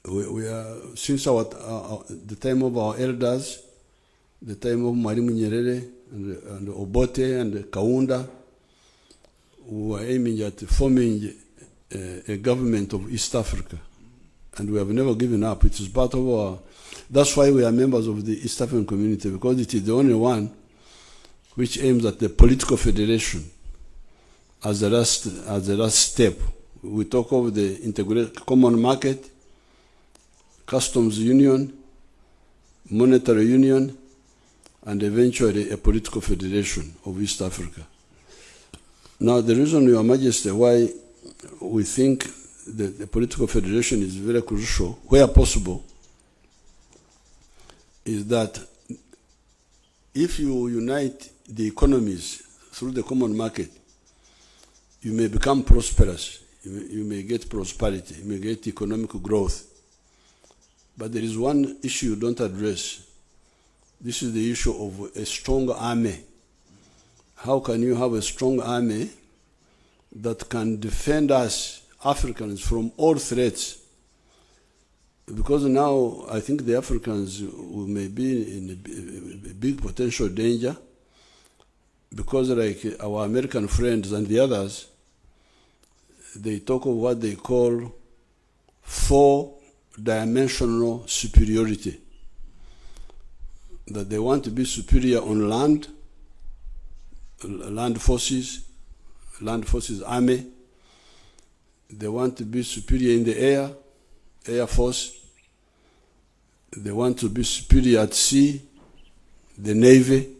We are, since the time of our elders, the time of Mwalimu Nyerere and Obote and Kaunda, we were aiming at forming a government of East Africa. And we have never given up. It is part of our... That's why we are members of the East African community, because it is the only one which aims at the political federation as the last step. We talk of the integrated common market, customs union, monetary union, and eventually a political federation of East Africa. Now, the reason, Your Majesty, why we think that the political federation is very crucial, where possible, is that if you unite the economies through the common market, you may become prosperous, you may get prosperity, you may get economic growth. But there is one issue you don't address. This is the issue of a strong army. How can you have a strong army that can defend us, Africans, from all threats? Because now I think the Africans may be in a big potential danger, because like our American friends and the others, they talk of what they call four-dimensional superiority. That they want to be superior on land, land forces army. They want to be superior in the air, air force. They want to be superior at sea, the navy.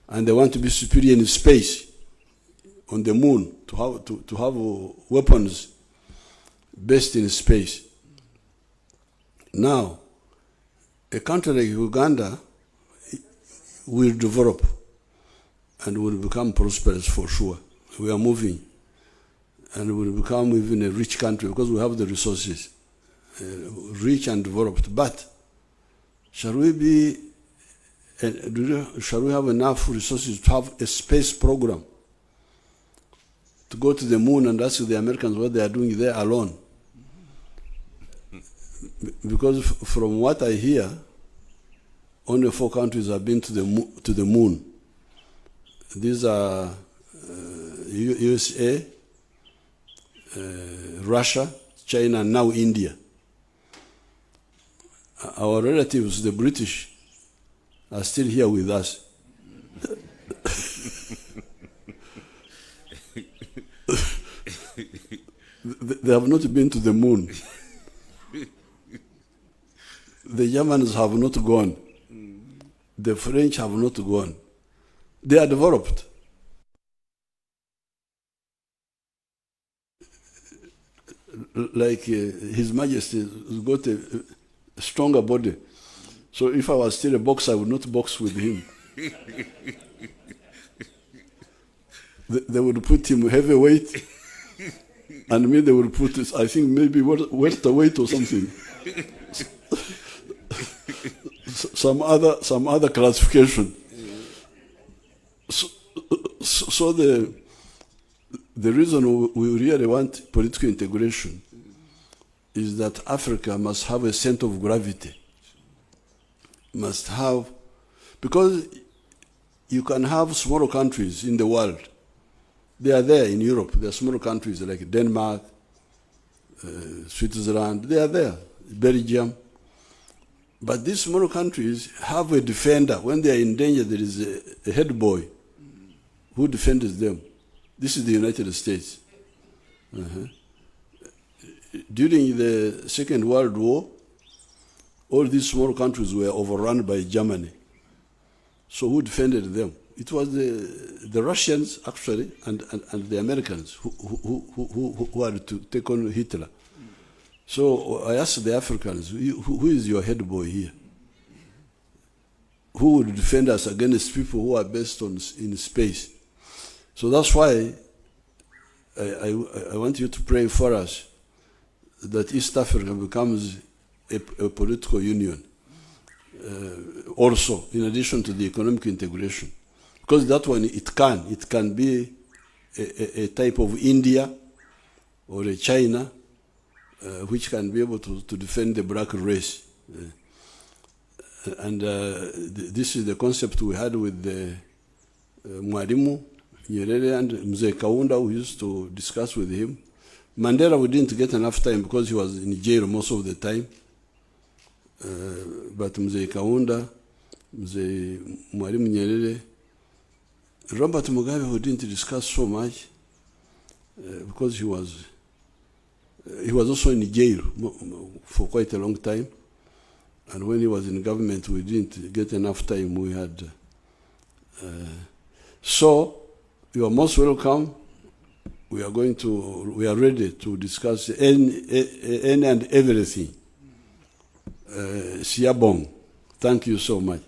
And they want to be superior in space, on the moon, to have weapons based in space. Now, a country like Uganda will develop and will become prosperous for sure. We are moving, and will become even a rich country because we have the resources, rich and developed. But shall we have enough resources to have a space program to go to the moon and ask the Americans what they are doing there alone? Because from what I hear, only 4 countries have been to the moon. These are USA, Russia, China, and now India. Our relatives, the British, are still here with us. They have not been to the moon. The Germans have not gone. The French have not gone. They are developed. Like His Majesty has got a stronger body. So if I was still a boxer, I would not box with him. They would put him heavyweight, and me they would put, I think, maybe welterweight or something. some other classification. So the reason we really want political integration is that Africa must have a center of gravity. Must have, because you can have smaller countries in the world. They are there in Europe. There are smaller countries like Denmark, Switzerland. They are there, Belgium. But these smaller countries have a defender. When they are in danger, there is a head boy who defends them. This is the United States. During the Second World War, all these small countries were overrun by Germany. So who defended them? It was the Russians, actually, and the Americans who had to take on Hitler. So I asked the Africans, who is your head boy here? Who would defend us against people who are based in space? So that's why I want you to pray for us that East Africa becomes a political union, also, in addition to the economic integration. Because that one, it can be a type of India or a China which can be able to defend the black race. This is the concept we had with the Mwalimu Nyerere and Mzee Kaunda, who used to discuss with him. Mandela, we didn't get enough time because he was in jail most of the time. But Mzee Kaunda, Mzee Mwalimu Nyerere, Robert Mugabe, who didn't discuss so much because he was also in jail for quite a long time. And when he was in government, we didn't get enough time. We had. So, you are most welcome. We are ready to discuss any and everything. Siabong, thank you so much.